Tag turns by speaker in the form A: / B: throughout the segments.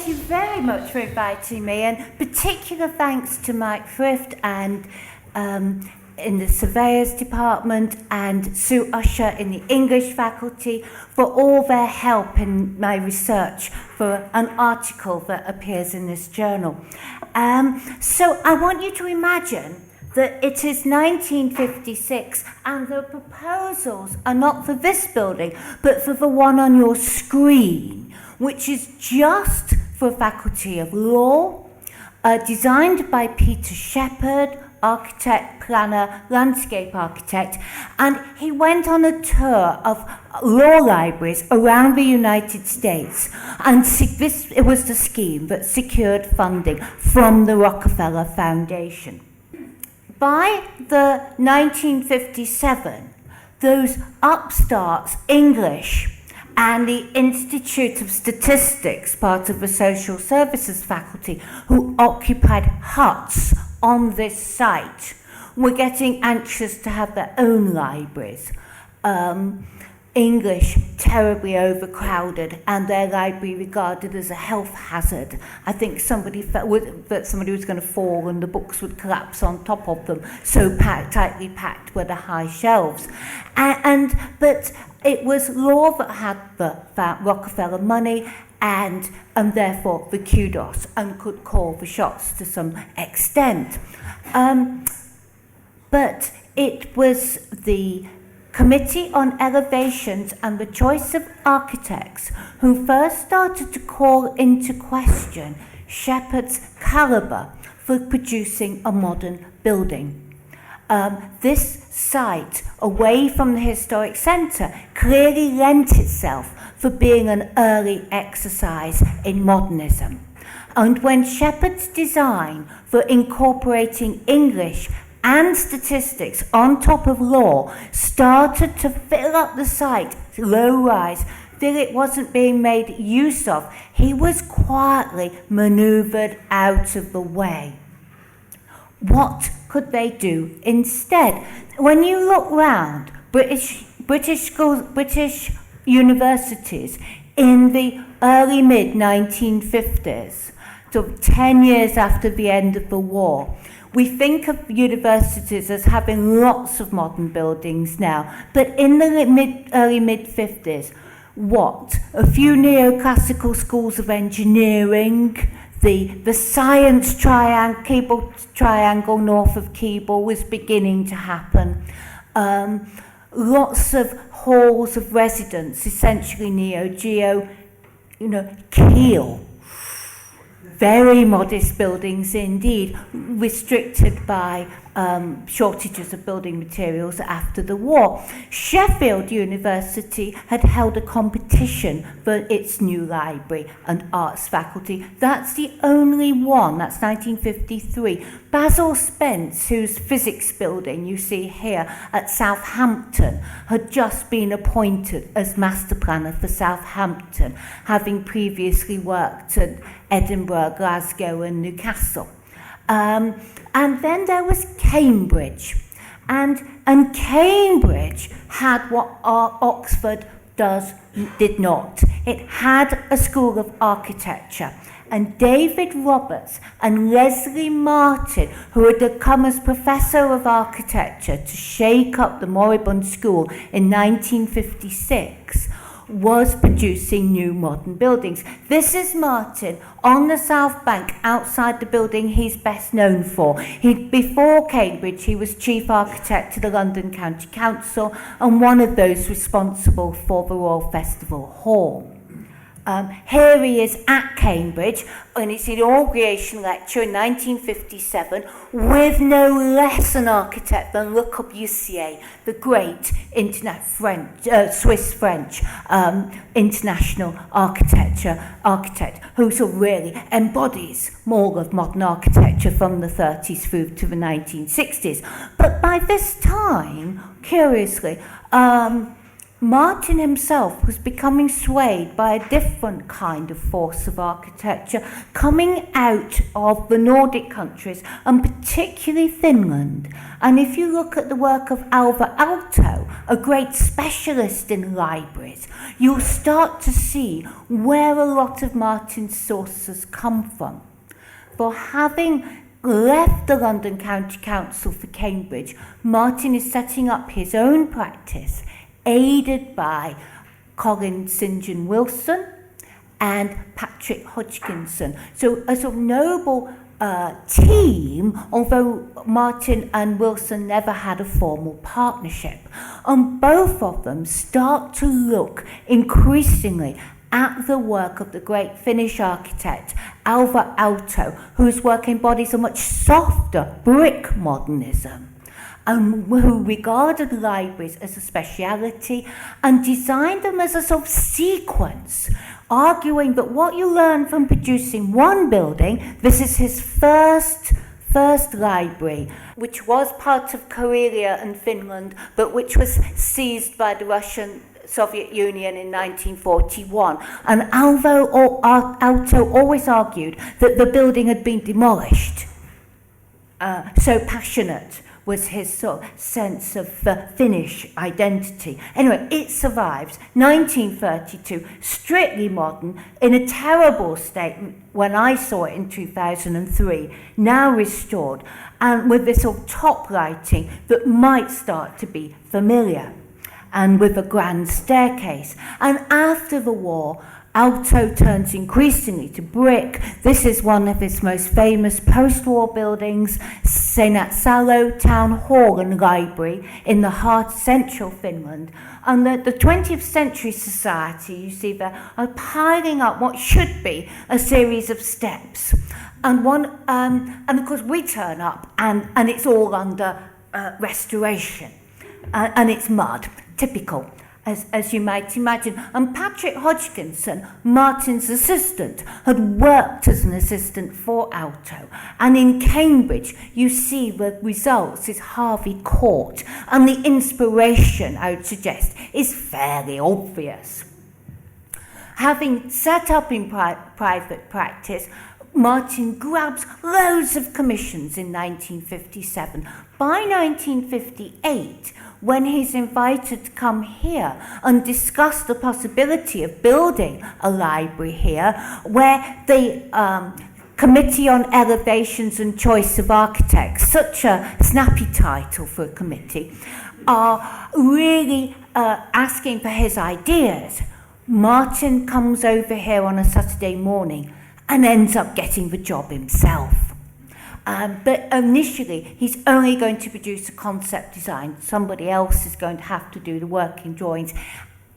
A: thank you very much for inviting me, and particular thanks to Mike Thrift and in the Surveyors Department and Sue Usher in the English faculty for all their help in my research for an article that appears in this journal. So I want you to imagine that it is 1956 and the proposals are not for this building but for the one on your screen, which is just for Faculty of Law, designed by Peter Shepherd, architect, planner, landscape architect, and he went on a tour of law libraries around the United States, and it was the scheme that secured funding from the Rockefeller Foundation. By the 1957, those upstarts, English, and the Institute of Statistics, part of the Social Services faculty, who occupied huts on this site, were getting anxious to have their own libraries. English terribly overcrowded and their library regarded as a health hazard. I think somebody felt that somebody was going to fall and the books would collapse on top of them, so tightly packed were the high shelves. But it was law that had the Rockefeller money and therefore the kudos and could call the shots to some extent. But it was the Committee on Elevations and the Choice of Architects who first started to call into question Shepherd's calibre for producing a modern building. This site, away from the historic centre, clearly lent itself for being an early exercise in modernism. And when Shepherd's design for incorporating English and statistics on top of law started to fill up the site, low-rise, till it wasn't being made use of, he was quietly manoeuvred out of the way. What could they do instead? When you look round British schools, British universities in the early mid-1950s, so 10 years after the end of the war, we think of universities as having lots of modern buildings now, but in the early mid-50s, what? A few neoclassical schools of engineering, the science triangle north of Keble was beginning to happen. Lots of halls of residence, essentially neo-geo, Keele. Very modest buildings indeed, restricted by shortages of building materials after the war. Sheffield University had held a competition for its new library and arts faculty. That's the only one, that's 1953. Basil Spence, whose physics building you see here at Southampton, had just been appointed as master planner for Southampton, having previously worked at Edinburgh, Glasgow and Newcastle. And then there was Cambridge. And Cambridge had what Oxford did not. It had a school of architecture. And David Roberts and Leslie Martin, who had come as Professor of Architecture to shake up the moribund school in 1956, was producing new modern buildings. This is Martin on the South Bank outside the building he's best known for. Before Cambridge, he was chief architect to the London County Council and one of those responsible for the Royal Festival Hall. Here he is at Cambridge in his inauguration lecture in 1957 with no less an architect than Le Corbusier, the great Swiss-French international architect who sort of really embodies more of modern architecture from the 30s through to the 1960s. But by this time, curiously, Martin himself was becoming swayed by a different kind of force of architecture coming out of the Nordic countries, and particularly Finland. And if you look at the work of Alvar Aalto, a great specialist in libraries, you'll start to see where a lot of Martin's sources come from. For having left the London County Council for Cambridge, Martin is setting up his own practice, aided by Colin St John Wilson and Patrick Hodgkinson. So a sort of noble team, although Martin and Wilson never had a formal partnership. And both of them start to look increasingly at the work of the great Finnish architect Alvar Aalto, whose work embodies a much softer brick modernism, and who regarded libraries as a speciality and designed them as a sort of sequence, arguing that what you learn from producing one building, this is his first library, which was part of Karelia and Finland, but which was seized by the Russian Soviet Union in 1941. And Alvar Aalto always argued that the building had been demolished. So passionate was his sort of sense of Finnish identity. Anyway, it survives. 1932, strictly modern, in a terrible state when I saw it in 2003, now restored, and with this sort of top lighting that might start to be familiar, and with a grand staircase. And after the war, Aalto turns increasingly to brick. This is one of his most famous post-war buildings, Seinäjoki Town Hall and Library in the heart of central Finland. And the 20th Century Society, you see there, are piling up what should be a series of steps. And of course we turn up and it's all under restoration. And it's mud, typical, as you might imagine. And Patrick Hodgkinson, Martin's assistant, had worked as an assistant for Aalto. And in Cambridge, you see the results is Harvey Court. And the inspiration, I would suggest, is fairly obvious. Having set up in private practice, Martin grabs loads of commissions in 1957. By 1958, when he's invited to come here and discuss the possibility of building a library here, where the Committee on Elevations and Choice of Architects, such a snappy title for a committee, are really asking for his ideas, Martin comes over here on a Saturday morning and ends up getting the job himself. But initially, he's only going to produce a concept design. Somebody else is going to have to do the working drawings.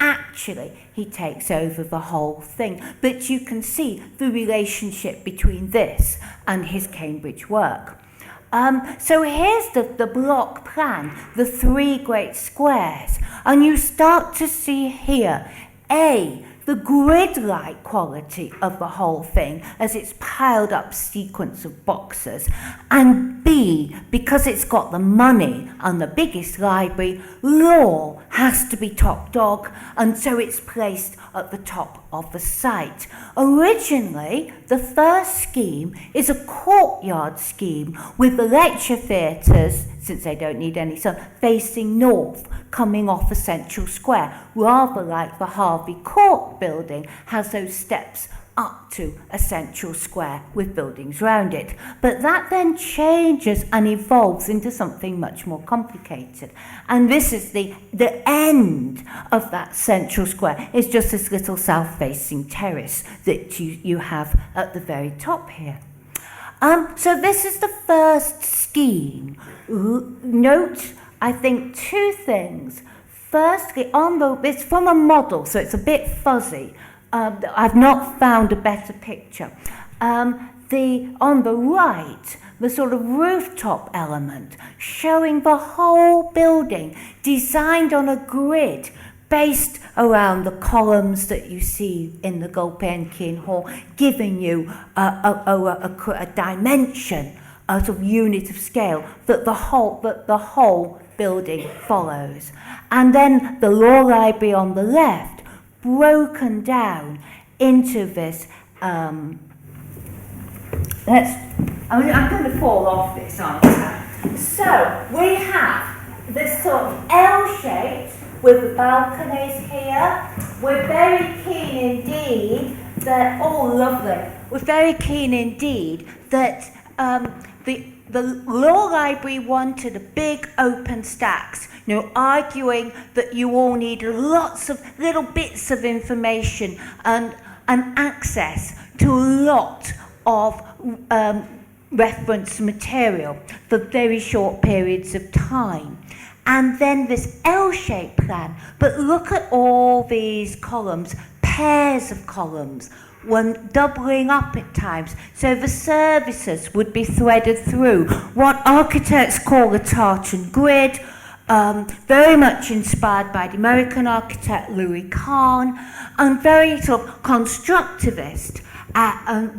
A: Actually, he takes over the whole thing. But you can see the relationship between this and his Cambridge work. So here's the block plan, the three great squares. And you start to see here, A, the grid-like quality of the whole thing as it's piled up sequence of boxes, and B, because it's got the money and the biggest library, law has to be top dog, and so it's placed at the top of the site. Originally, the first scheme is a courtyard scheme with the lecture theatres, since they don't need any sun, facing north, coming off a central square, rather like the Harvey Court building has those steps up to a central square with buildings round it. But that then changes and evolves into something much more complicated. And this is the end of that central square. It's just this little south-facing terrace that you have at the very top here. So this is the first scheme. Note, I think, two things. Firstly, it's from a model, so it's a bit fuzzy. I've not found a better picture. On the right, the sort of rooftop element, showing the whole building designed on a grid based around the columns that you see in the Gulbenkian Hall, giving you a dimension, a sort of unit of scale that the whole building follows. And then the law library on the left, broken down into this, I'm going to fall off this, aren't I? So we have this sort of L-shaped with the balconies here. We're very keen indeed that, oh lovely, we're very keen indeed that the law library wanted a big open stacks, arguing that you all need lots of little bits of information and access to a lot of reference material for very short periods of time. And then this L-shaped plan, but look at all these columns, pairs of columns, one doubling up at times, so the services would be threaded through what architects call a tartan grid, very much inspired by the American architect Louis Kahn, and very sort of constructivist,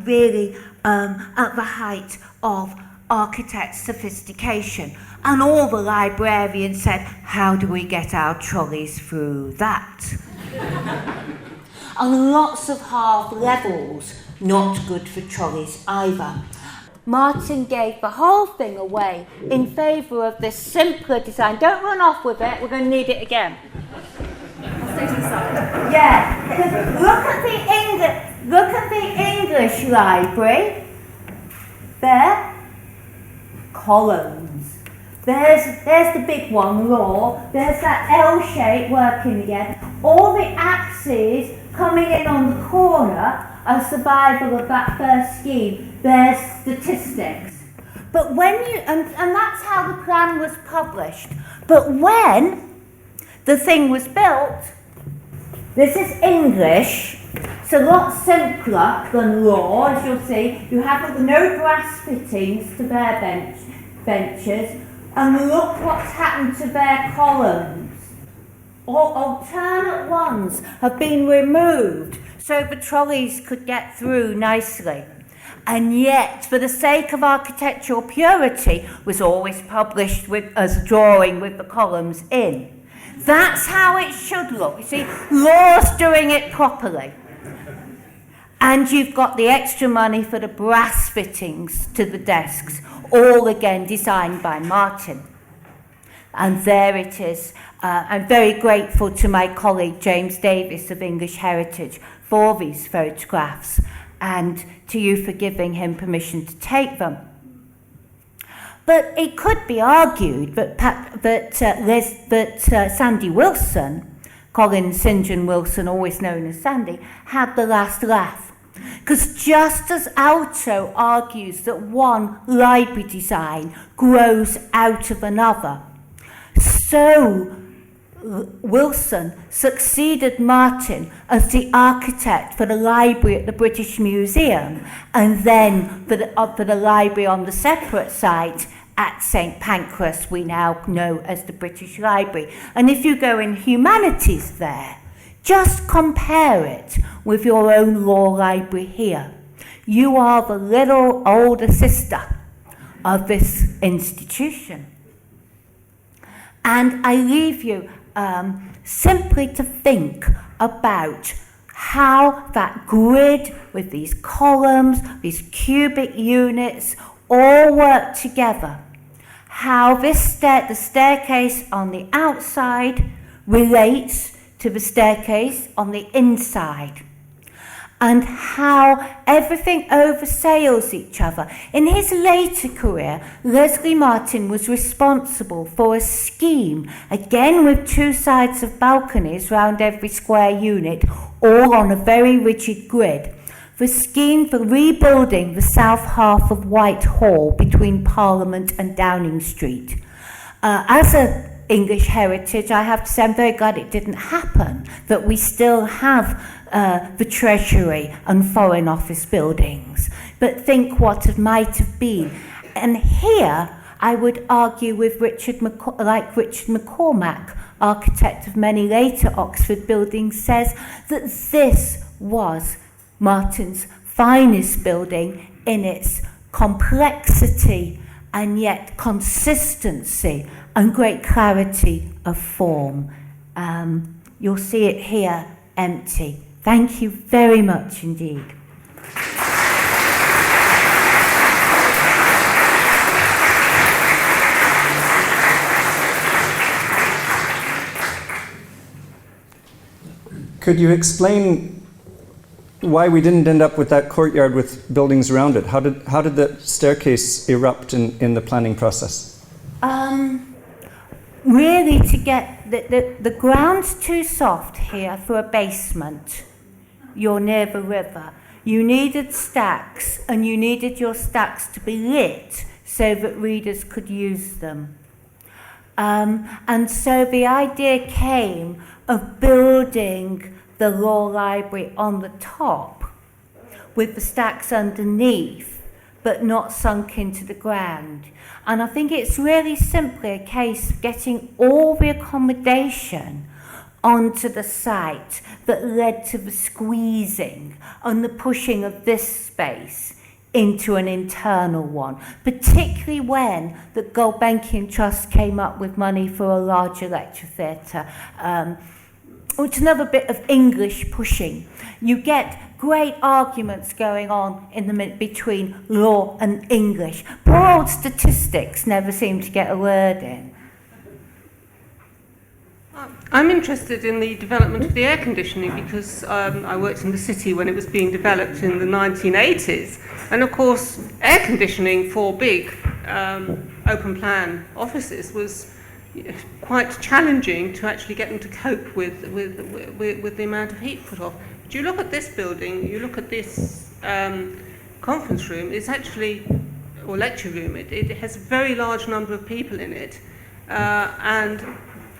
A: really at the height of architect sophistication. And all the librarians said, how do we get our trolleys through that? And lots of half levels, not good for trolleys either. Martin gave the whole thing away in favour of this simpler design. Don't run off with it, we're going to need it again.
B: I'll stay to the side.
A: Yeah, look at the English library. There, columns. There's the big one, law. There's that L shape working again. All the axes coming in on the corner are survival of that first scheme. There's statistics. But when you, and that's how the plan was published. But when the thing was built, this is English. It's a lot simpler than law, as you'll see. You have no brass fittings to their benches. And look what's happened to their columns. All alternate ones have been removed so the trolleys could get through nicely. And yet, for the sake of architectural purity, was always published as a drawing with the columns in. That's how it should look. You see, law's doing it properly. And you've got the extra money for the brass fittings to the desks, all again designed by Martin. And there it is. I'm very grateful to my colleague James Davis of English Heritage for these photographs and to you for giving him permission to take them. But it could be argued that Sandy Wilson, Colin St. John Wilson, always known as Sandy, had the last laugh. Because just as Alto argues that one library design grows out of another, so Wilson succeeded Martin as the architect for the library at the British Museum and then for the library on the separate site at St Pancras, we now know as the British Library. And if you go in humanities there, just compare it with your own law library here. You are the little older sister of this institution. And I leave you simply to think about how that grid with these columns, these cubic units, all work together. How the staircase on the outside relates to the staircase on the inside, and how everything oversails each other. In his later career, Leslie Martin was responsible for a scheme, again with two sides of balconies round every square unit, all on a very rigid grid, the scheme for rebuilding the south half of Whitehall between Parliament and Downing Street. As a English heritage, I have to say I'm very glad it didn't happen, that we still have the Treasury and Foreign Office buildings, but think what it might have been. And here I would argue with Richard McCormack, architect of many later Oxford buildings, says that this was Martin's finest building in its complexity and yet consistency and great clarity of form. You'll see it here empty. Thank you very much indeed.
C: Could you explain why we didn't end up with that courtyard with buildings around it? How did the staircase erupt in the planning process?
A: Really, to get the ground's too soft here for a basement. You're near the river. You needed stacks, and you needed your stacks to be lit so that readers could use them. And so the idea came of building the law library on the top with the stacks underneath, but not sunk into the ground. And I think it's really simply a case of getting all the accommodation onto the site that led to the squeezing and the pushing of this space into an internal one, particularly when the Gulbenkian Trust came up with money for a larger lecture theatre, which is another bit of English pushing. You get great arguments going on in the between law and English. Poor old statistics never seem to get a word in.
D: I'm interested in the development of the air conditioning because I worked in the city when it was being developed in the 1980s. And of course, air conditioning for big open plan offices was quite challenging to actually get them to cope with the amount of heat put off. But you look at this building, you look at this conference room, it's actually, or lecture room, it has a very large number of people in it. And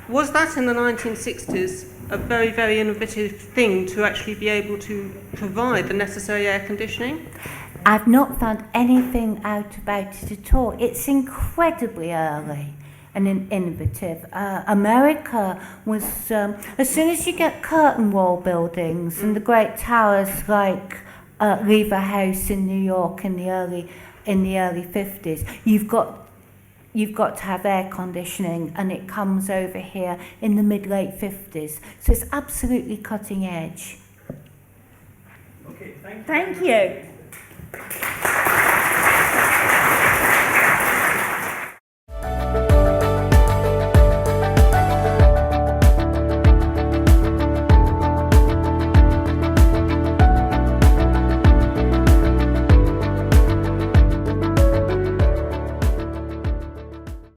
D: was that in the 1960s a very, very innovative thing to actually be able to provide the necessary air conditioning?
A: I've not found anything out about it at all. It's incredibly early and innovative. America was, as soon as you get curtain wall buildings and the great towers like Lever House in New York in the early 50s, you've got to have air conditioning, and it comes over here in the mid-late 50s. So it's absolutely cutting edge.
C: Okay,
A: Thank you.